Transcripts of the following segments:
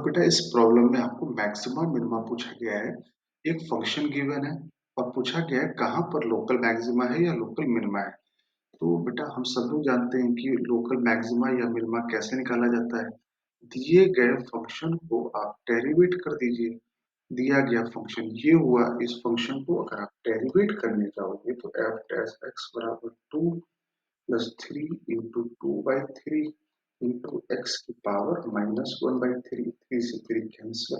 बेटा इस प्रॉब्लम में आपको मैक्सिमा मिनिमा पूछा गया है। एक फंक्शन गिवन है और पूछा गया है कहाँ पर लोकल मैक्सिमा है या लोकल मिनिमा है। तो बेटा हम सब लोग जानते हैं कि लोकल मैक्सिमा या मिनिमा कैसे निकाला जाता है। दिए गए फंक्शन को आप डेरिवेट कर दीजिए। दिया गया फंक्शन ये हुआ। इस फंक्शन को अगर आप डेरिवेट करने जाओगे तो एफ डैश एक्स बराबर 2 प्लस 3 इंटू 2/3 इंटू एक्स की पावर -1/3। 3 से 3 कैंसिल,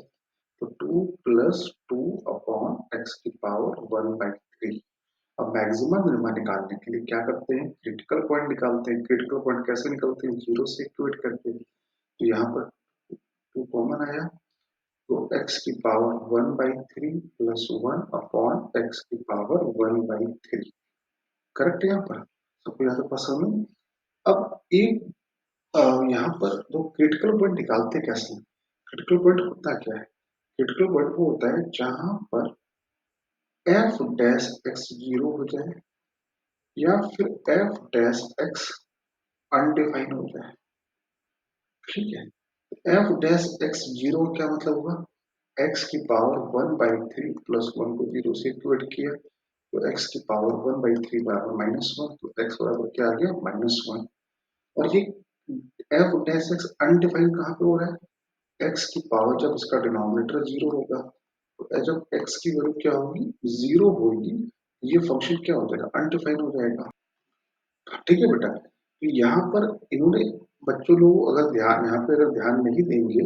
तो 2 प्लस 2 अपॉन एक्स की पावर 1/3। अब मैक्सिमम मिनिमा निकालने के लिए क्या करते हैं, क्रिटिकल पॉइंट निकालते हैं। क्रिटिकल पॉइंट कैसे निकलते हैं, जीरो से इक्वेट करते हैं। तो यहाँ पर 2 कॉमन आया, तो एक्स की पावर 1/3 प्लस 1 अपॉन एक्स की पावर 1/3। करेक्ट है यहाँ पर सबको यहाँ तक पसंद है। अब एक यहाँ पर दो क्रिटिकल पॉइंट निकालते कैसे। क्रिटिकल पॉइंट होता क्या है, क्रिटिकल पॉइंट वो होता है जहां पर एफ डैश एक्स जीरो हो जाए या फिर एफ डैश एक्स अनडिफाइंड हो जाए। ठीक है, एफ डैश एक्स जीरो क्या मतलब हुआ, एक्स की पावर 1/3 प्लस 1 को जीरो से इक्वेट किया, तो एक्स की पावर 1/3 बराबर -1, तो एक्स बराबर क्या आ गया -1। और ये एफ डैश एक्स अनडिफाइंड कहाँ पे हो रहा है, एक्स की पावर जब इसका डिनोमिनेटर जीरो होगा तो जब एक्स की वैल्यू क्या होगी, जीरो होगी, ये फंक्शन क्या हो जाएगा, अनडिफाइंड हो जाएगा। ठीक है बेटा, तो यहाँ पर इन्होंने बच्चों लोग अगर ध्यान यहाँ पे अगर ध्यान नहीं देंगे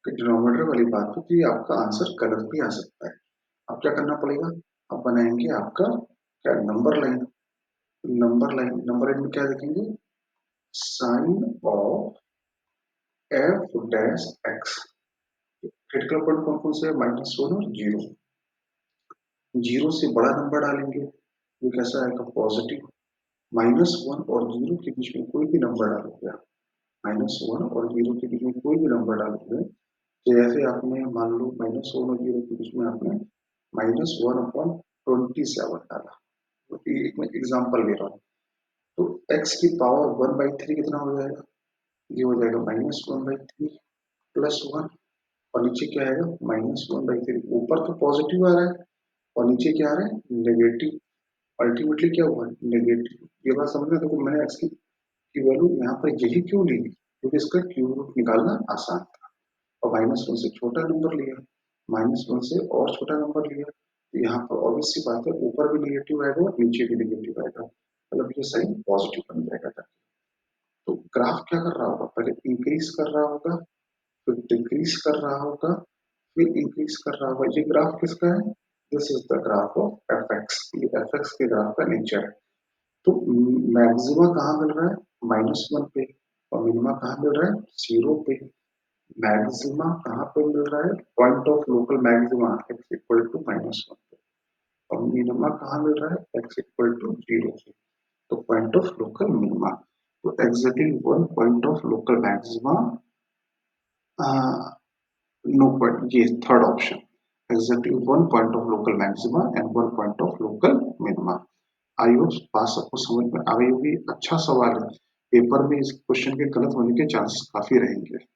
कि डिनोमिनेटर वाली बात पे, तो ये आपका आंसर गलत भी आ सकता है। अब क्या करना पड़ेगा, अब बनाएंगे आपका क्या, नंबर लाइन। नंबर लाइन में क्या देखेंगे, sign of f dash x. Critical point कौन कौन से है, -1 और जीरो। जीरो से बड़ा नंबर डालेंगे, ये कैसा आएगा, पॉजिटिव। -1 और जीरो के बीच में कोई भी नंबर डालोगे, -1 और जीरो के बीच में कोई भी नंबर डालोगे, जैसे आपने मान लो -1 और जीरो के बीच में आपने -1/27 डाला। तो एक मैं एग्जांपल ले रहा हूँ, तो x की पावर 1/3 कितना हो जाएगा, ये हो जाएगा -1/3 प्लस 1, और नीचे क्या आएगा -1/3। ऊपर तो पॉजिटिव आ रहा है और नीचे क्या आ रहा है, नेगेटिव। अल्टीमेटली क्या हुआ, नेगेटिव। ये बात समझ में, देखो मैंने x की वैल्यू यहाँ पर यही क्यों ली, क्योंकि इसका क्यूब रूट निकालना आसान था और -1 से छोटा नंबर लिया, -1 से और छोटा नंबर लिया, तो यहाँ पर ऑब्वियस सी बात है ऊपर भी नेगेटिव आएगा और नीचे भी नेगेटिव आएगा, मतलब ये साइन पॉजिटिव बन जाएगा। तो ग्राफ क्या कर रहा होगा, पहले इंक्रीज कर रहा होगा, फिर डिक्रीज कर रहा होगा, फिर इंक्रीज कर रहा होगा। ये ग्राफ किसका है, this is the graph of F x. ये एफ एक्स के ग्राफ का नेचर है। तो मैक्सिमा कहाँ मिल रहा है, -1 पे, और मिनिमा कहाँ मिल रहा है, 0 पे। मैक्सिमा कहाँ पे मिल रहा है, point of local maxima x equal to -1 पे, और मिनिमा कहाँ मिल रहा है, x इक्वल टू 0 पे। तो पॉइंट ऑफ लोकल मिनिमा, तो exactly one point of local maxima, no point, ये third option, exactly one point of local maxima and one point of local minima. I hope बात सबको समझ में आ गई होगी। अच्छा सवाल है, पेपर में इस क्वेश्चन के गलत होने के चांसेस काफी रहेंगे।